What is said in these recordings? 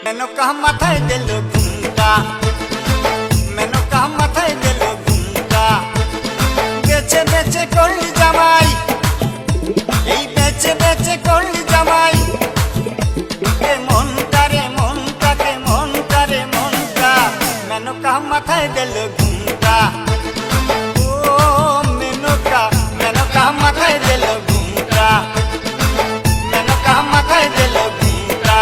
মেনকা মাথায় দিল ঘুমটা, মেনকা মাথায় দিল ঘুমটা। বেচে বেচে করলি জামাই, এই বেচে বেচে করলি জামাই। এ মনটা রে মনটা, কে মনটা রে মনটা। মেনকা মাথায় দিল ঘুমটা, ও মেনকা, মেনকা মাথায় দিল ঘুমটা, মেনকা মাথায় দিল ঘুমটা।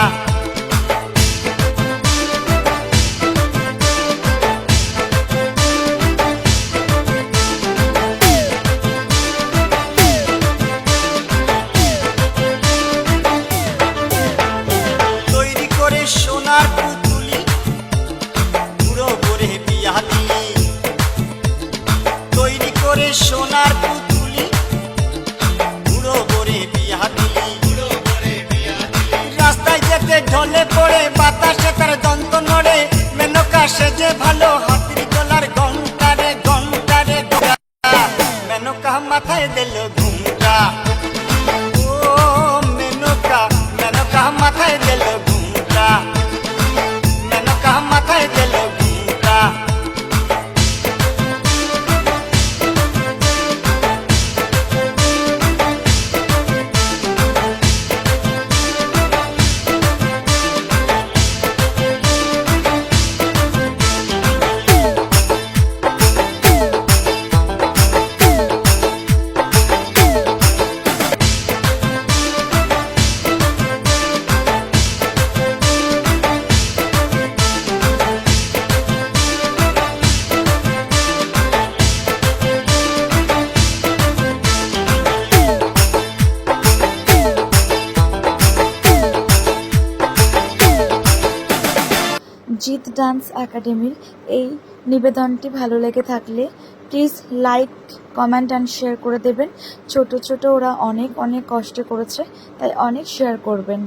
তৈরি করে সোনার পুতুলি, বুড়ো করে বিয়া দিলি। তৈরি করে সোনার পুতুলি, বুড়ো করে বিয়া দিলি। রাস্তায় যেতে ঢলে পড়ে, বাতাসে তার দন্ত নড়ে। মেনকা সেজে ভালো, হাতির গলার ঘন্টা রে ঘন্টা রে ঘন্টা। মেনকা মাথায় দিল ঘুমটা, ও মেনকা, মেনকা মাথায় দিল ঘুমটা, মেনকা মাথায় দিল ঘুমটা। জিৎ ডান্স একাডেমির এই নিবেদনটি ভালো লেগে থাকলে please like, comment and share করে দেবেন। ছোট ছোট ওরা অনেক অনেক কষ্ট করেছে, তাই অনেক শেয়ার করবেন।